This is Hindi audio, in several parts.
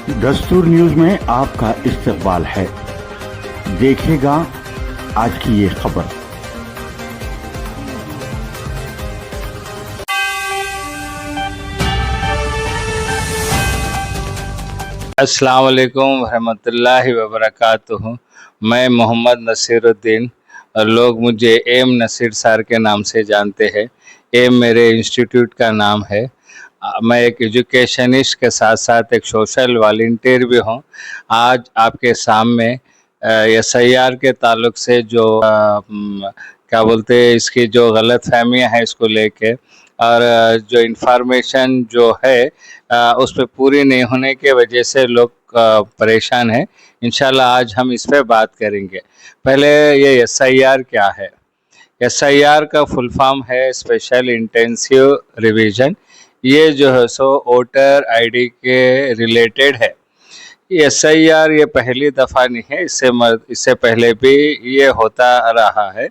दस्तूर न्यूज में आपका इस्तकबाल है। देखिएगा आज की ये खबर। अस्सलाम वालेकुम रहमतुल्लाहि व बरकातुहू। मैं मोहम्मद नसीरुद्दीन और लोग मुझे एम नसीर सर के नाम से जानते हैं। एम मेरे इंस्टीट्यूट का नाम है। मैं एक एजुकेशनिस्ट के साथ साथ एक सोशल वॉलंटियर भी हूँ। आज आपके सामने SIR के ताल्लुक से जो क्या बोलते हैं, इसकी जो गलत फहमियाँ हैं इसको लेके और जो इन्फॉर्मेशन जो है उस पर पूरी नहीं होने के वजह से लोग परेशान हैं। इंशाल्लाह आज हम इस पे बात करेंगे। पहले ये SIR क्या है? SIR का फुल फॉर्म है स्पेशल इंटेंसिव रिवीजन। ये जो है सो वोटर ID के रिलेटेड है। SIR ये पहली दफ़ा नहीं है, इससे पहले भी ये होता रहा है।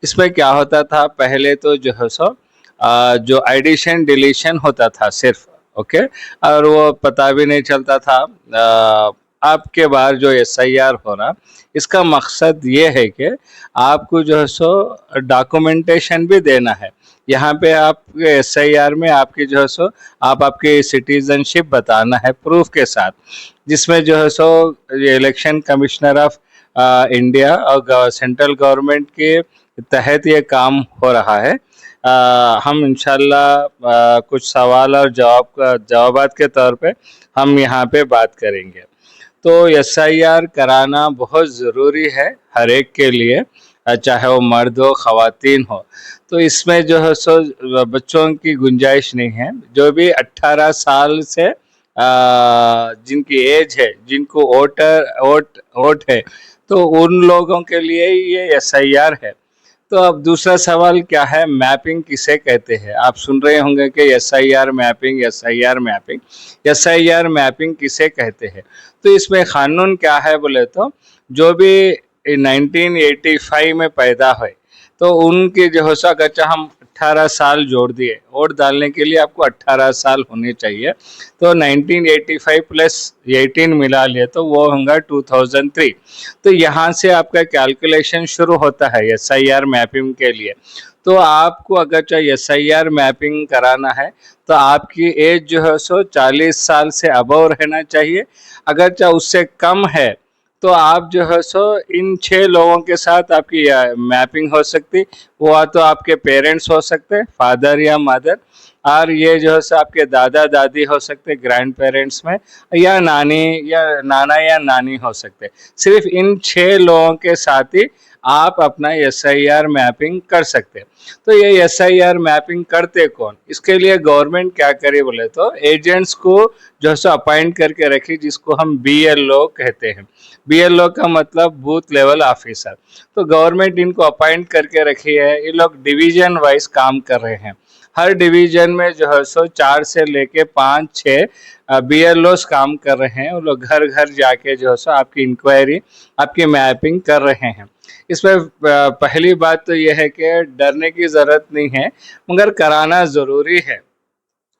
इसमें क्या होता था, पहले तो जो है सो जो एडिशन डिलीशन होता था सिर्फ, ओके, और वो पता भी नहीं चलता था। आपके बार जो SIR हो रहा, इसका मकसद ये है कि आपको जो है सो डॉक्यूमेंटेशन भी देना है। यहाँ पे आप SIR में आपकी जो है सो आपकी सिटीजनशिप बताना है प्रूफ के साथ, जिसमें जो है सो इलेक्शन कमिश्नर ऑफ इंडिया और सेंट्रल गवर्नमेंट के तहत ये काम हो रहा है। हम इंशाल्लाह कुछ सवाल और जवाबात के तौर पे हम यहाँ पे बात करेंगे। तो SIR कराना बहुत ज़रूरी है हर एक के लिए, चाहे वो मर्द हो ख़वातीन हो। तो इसमें जो है सो बच्चों की गुंजाइश नहीं है। जो भी 18 साल से जिनकी एज है, जिनको वोट है, तो उन लोगों के लिए ये SIR है। तो अब दूसरा सवाल क्या है, मैपिंग किसे कहते हैं? आप सुन रहे होंगे कि SIR mapping, SIR mapping. SIR mapping किसे कहते हैं? तो इसमें कानून क्या है बोले तो, जो भी 1985 में पैदा हुए तो उनके जो है सो अगर हम 18 साल जोड़ दिए, वोट डालने के लिए आपको 18 साल होने चाहिए। तो 1985 प्लस 18 मिला लिए तो वो होगा 2003। तो यहाँ से आपका कैलकुलेशन शुरू होता है SIR मैपिंग के लिए। तो आपको अगर चाहे SIR मैपिंग कराना है तो आपकी एज जो है सो 40 साल से अबव रहना चाहिए। अगर चाहे उससे कम है तो आप जो है सो इन 6 लोगों के साथ आपकी मैपिंग हो सकती। वो तो आपके पेरेंट्स हो सकते, फादर या मदर, और ये जो है सो आपके दादा दादी हो सकते ग्रैंड पेरेंट्स में, या नानी या नाना या नानी हो सकते। सिर्फ इन 6 लोगों के साथ ही आप अपना SIR मैपिंग कर सकते। तो ये SIR मैपिंग करते कौन? इसके लिए गवर्नमेंट क्या करे बोले तो, एजेंट्स को जो है सो अपॉइंट करके रखी, जिसको हम BLO कहते हैं। BLO का मतलब बूथ लेवल ऑफिसर। तो गवर्नमेंट इनको अपॉइंट करके रखी है। ये लोग डिवीजन वाइज काम कर रहे हैं। हर डिवीजन में जो है सो 4 से लेके 5-6 BLOs काम कर रहे हैं। वो लोग घर घर जाके जो है सो आपकी इंक्वायरी, आपकी मैपिंग कर रहे हैं। इसमें पहली बात तो यह है कि डरने की ज़रूरत नहीं है, मगर कराना ज़रूरी है।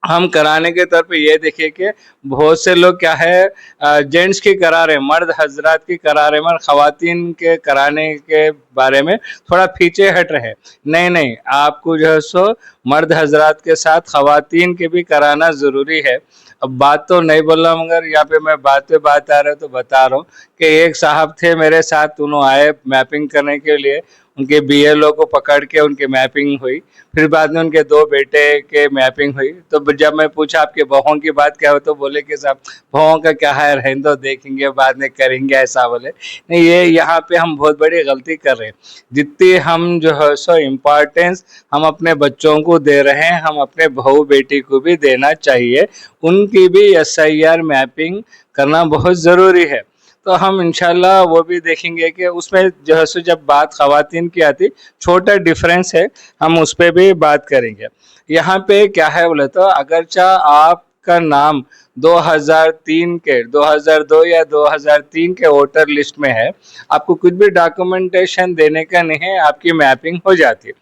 हम कराने के तौर पे ये देखिए कि बहुत से लोग क्या है, जेंट्स की करा रहे, मर्द हजरात की करा रहे, मगर ख़वातीन के कराने के बारे में थोड़ा पीछे हट रहे। नहीं, आपको जो है सो मर्द हजरात के साथ ख़वातीन के भी कराना ज़रूरी है। अब बात तो नहीं बोल रहा, मगर यहाँ पे मैं बात पे बात आ रहा है तो बता रहा हूँ कि एक साहब थे मेरे साथ, उन्होंने आए मैपिंग करने के लिए। उनके BLO को पकड़ के उनकी मैपिंग हुई। फिर बाद में उनके 2 बेटे के मैपिंग हुई। तो जब मैं पूछा आपके बहुओं की बात क्या हो, तो बोले कि साहब बहुओं का क्या है, रहने दो, देखेंगे बाद में करेंगे, ऐसा बोले। नहीं, ये यहाँ पे हम बहुत बड़ी गलती कर रहे हैं। जितनी हम जो है सो इम्पोर्टेंस हम अपने बच्चों को दे रहे हैं, हम अपने बहू बेटी को भी देना चाहिए। उनकी भी SIR मैपिंग करना बहुत ज़रूरी है। तो हम इंशाल्लाह वो भी देखेंगे कि उसमें जो है सो जब बात ख़वातीन की आती, छोटा डिफरेंस है, हम उस पर भी बात करेंगे। यहाँ पे क्या है बोले तो, अगरचा आपका नाम 2002 या 2003 के वोटर लिस्ट में है, आपको कुछ भी डॉक्यूमेंटेशन देने का नहीं है, आपकी मैपिंग हो जाती है।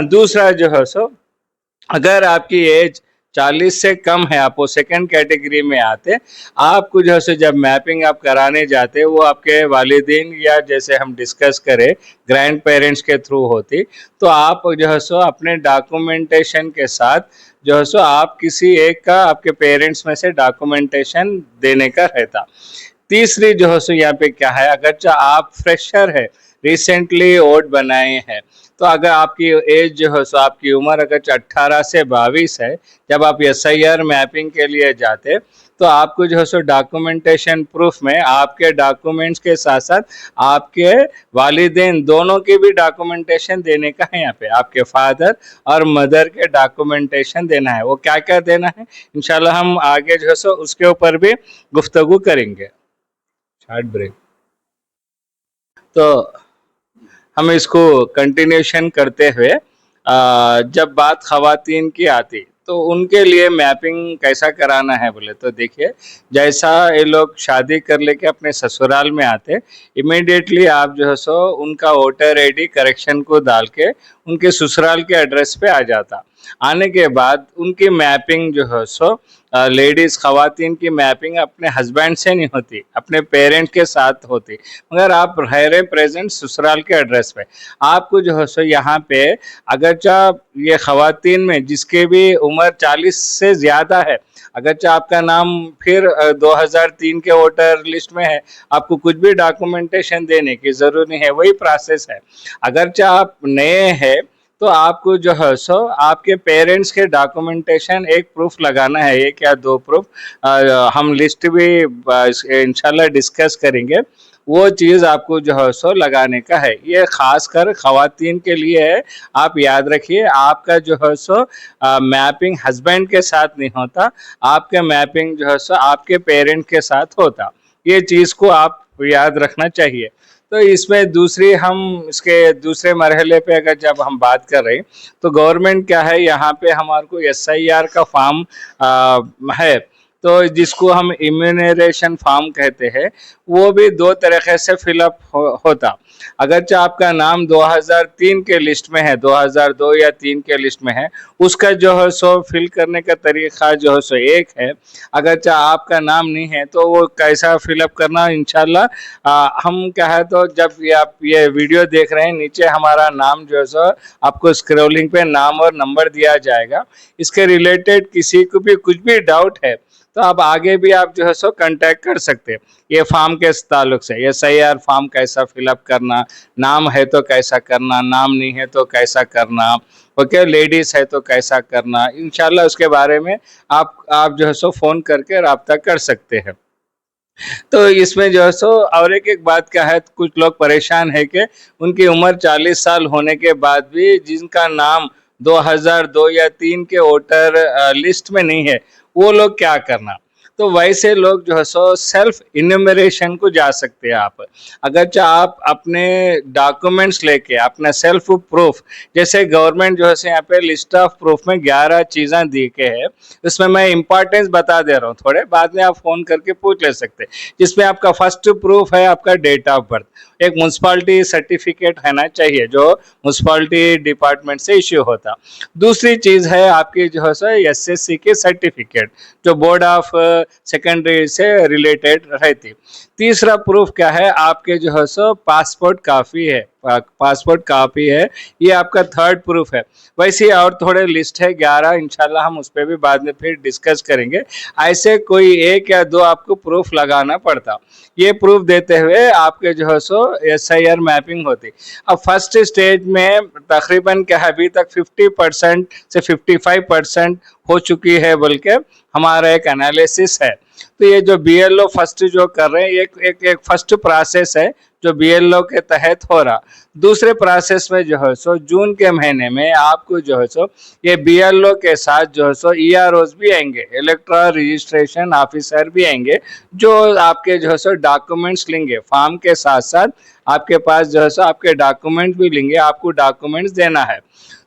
दूसरा जो है सो, अगर आपकी एज 40 से कम है, आप वो सेकंड कैटेगरी में आते। आपको जो है सो जब मैपिंग आप कराने जाते, वो आपके वालिदैन या जैसे हम डिस्कस करें ग्रैंड पेरेंट्स के थ्रू होती, तो आप जो है सो अपने डॉक्यूमेंटेशन के साथ जो है सो आप किसी एक का आपके पेरेंट्स में से डॉक्यूमेंटेशन देने का रहता। तीसरी जो है सो यहाँ पे क्या है, अगर आप फ्रेशर है, रिसेंटली वोट बनाए हैं, तो अगर आपकी एज जो है सो आपकी उम्र अगर 18 से 22 है, जब आप SIR मैपिंग के लिए जाते, तो आपको जो है सो डॉक्यूमेंटेशन प्रूफ में आपके डॉक्यूमेंट्स के साथ साथ आपके वालिदैन दोनों की भी डॉक्यूमेंटेशन देने का है। यहाँ पे आपके फादर और मदर के डॉक्यूमेंटेशन देना है। वो क्या क्या देना है, इंशाल्लाह हम आगे जो है सो उसके ऊपर भी गुफ्तगू करेंगे। Short break. तो हम इसको कंटिन्यूशन करते हुए जब बात खवातीन की आती, तो उनके लिए मैपिंग कैसा कराना है बोले तो देखिए, जैसा ये लोग शादी कर लेके अपने ससुराल में आते, इमीडिएटली आप जो है सो उनका वोटर ID करेक्शन को डाल के उनके ससुराल के एड्रेस पे आ जाता। आने के बाद उनकी मैपिंग जो है सो लेडीज खवातीन की मैपिंग अपने हस्बैंड से नहीं होती, अपने पेरेंट के साथ होती, मगर आप रह रहे प्रेजेंट ससुराल के एड्रेस पे। आपको जो है सो यहाँ पे अगर ये खवातीन में जिसके भी उम्र 40 से ज़्यादा है, अगर आपका नाम फिर 2003 के वोटर लिस्ट में है, आपको कुछ भी डॉक्यूमेंटेशन देने की ज़रूरत नहीं है, वही प्रोसेस है। अगर आप नए हैं तो आपको जो है सो आपके पेरेंट्स के डॉक्यूमेंटेशन एक प्रूफ लगाना है, एक या दो प्रूफ, हम लिस्ट भी इंशाल्लाह डिस्कस करेंगे। वो चीज़ आपको जो है सो लगाने का है, ये खासकर खवातीन के लिए है। आप याद रखिए, आपका जो है सो मैपिंग हस्बैंड के साथ नहीं होता, आपका मैपिंग जो है सो आपके पेरेंट के साथ होता। ये चीज़ को आप याद रखना चाहिए। तो इसमें दूसरी हम इसके दूसरे मरहले पे अगर जब हम बात कर रहे हैं, तो गवर्नमेंट क्या है, यहाँ पे हमारे को SIR का फॉर्म है, तो जिसको हम इम्यूनरेशन फॉर्म कहते हैं, वो भी दो तरीके से फिलअप होता। अगर आपका नाम 2003 के लिस्ट में है, 2002 या 3 के लिस्ट में है, उसका जो है सो फिल करने का तरीका जो है सो एक है। अगर आपका नाम नहीं है तो वो कैसा फिलअप करना, इंशाल्लाह हम क्या है, तो जब आप ये वीडियो देख रहे हैं, नीचे हमारा नाम जो है सो आपको स्क्रोलिंग पे नाम और नंबर दिया जाएगा। इसके रिलेटेड किसी को भी कुछ भी डाउट है तो आप आगे भी आप जो है सो कांटेक्ट कर सकते हैं। ये फॉर्म के ताल्लुक से SIR फॉर्म कैसा फिलअप करना, नाम है तो कैसा करना, नाम नहीं है तो कैसा करना, ओके, लेडीज है तो कैसा करना, इंशाल्लाह उसके बारे में आप जो है सो फ़ोन करके रब्ता कर सकते हैं। तो इसमें जो है सो और एक बात क्या है, कुछ लोग परेशान है कि उनकी उम्र 40 साल होने के बाद भी जिनका नाम 2002 या 3 के वोटर लिस्ट में नहीं है, वो लोग क्या करना। तो वैसे लोग जो है सो सेल्फ इन्यूमरेशन को जा सकते हैं। आप अगर आप अपने डॉक्यूमेंट्स लेके अपना सेल्फ प्रूफ, जैसे गवर्नमेंट जो है यहाँ पे लिस्ट ऑफ प्रूफ में 11 चीज़ें दी के है, उसमें मैं इंपॉर्टेंस बता दे रहा हूँ, थोड़े बाद में आप फ़ोन करके पूछ ले सकते हैं। जिसमें आपका फर्स्ट प्रूफ है आपका डेट ऑफ बर्थ, एक म्यूनसिपालिटी सर्टिफिकेट होना चाहिए जो म्यूनसिपालिटी डिपार्टमेंट से इश्यू होता। दूसरी चीज़ है आपकी जो है सो SSC की सर्टिफिकेट, जो बोर्ड ऑफ सेकेंडरी से रिलेटेड रहती। तीसरा प्रूफ क्या है, आपके जो है सो पासपोर्ट काफ़ी है, पासपोर्ट कापी है, ये आपका थर्ड प्रूफ है। वैसे और थोड़े लिस्ट है 11, इंशाल्लाह हम उस पर भी बाद में फिर डिस्कस करेंगे। ऐसे कोई एक या दो आपको प्रूफ लगाना पड़ता। ये प्रूफ देते हुए आपके जो है सो SIR मैपिंग होती। अब फर्स्ट स्टेज में तकरीबन क्या है, अभी तक 50% से 55% हो चुकी है बोल के हमारा एक एनालिसिस है। तो ये जो BLO फर्स्ट जो कर रहे हैं, एक फर्स्ट प्रोसेस है जो BLO के तहत हो रहा। दूसरे प्रोसेस में जो है सो जून के महीने में आपको जो है सो ये BLO के साथ जो है सो EROs भी आएंगे, इलेक्ट्रल रजिस्ट्रेशन ऑफिसर भी आएंगे, जो आपके जो है सो डॉक्यूमेंट्स लेंगे फॉर्म के साथ साथ, आपके पास जो है सो आपके डॉक्यूमेंट्स भी लेंगे, आपको डॉक्यूमेंट्स देना है।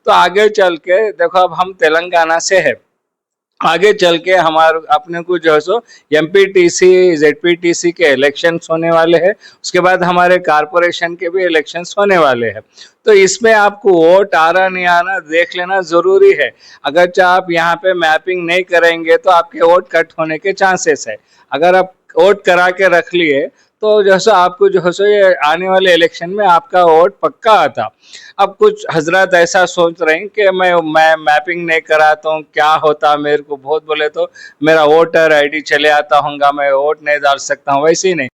तो आगे चल के देखो, अब हम तेलंगाना से है, आगे चल के हमारे अपने को जो है सो एमपीटीसी जेडपीटीसी के इलेक्शंस होने वाले हैं, उसके बाद हमारे कारपोरेशन के भी इलेक्शंस होने वाले हैं। तो इसमें आपको वोट आ रहा नहीं आना देख लेना जरूरी है। अगर आप यहाँ पे मैपिंग नहीं करेंगे तो आपके वोट कट होने के चांसेस है। अगर आप वोट करा के रख लिए तो जैसे आपको जो है ये आने वाले इलेक्शन में आपका वोट पक्का आता। अब कुछ हजरत ऐसा सोच रहे हैं कि मैं मैपिंग नहीं कराता हूँ, क्या होता मेरे को, बहुत बोले तो मेरा वोटर आईडी चले आता होगा, मैं वोट नहीं डाल सकता हूँ, वैसे ही नहीं।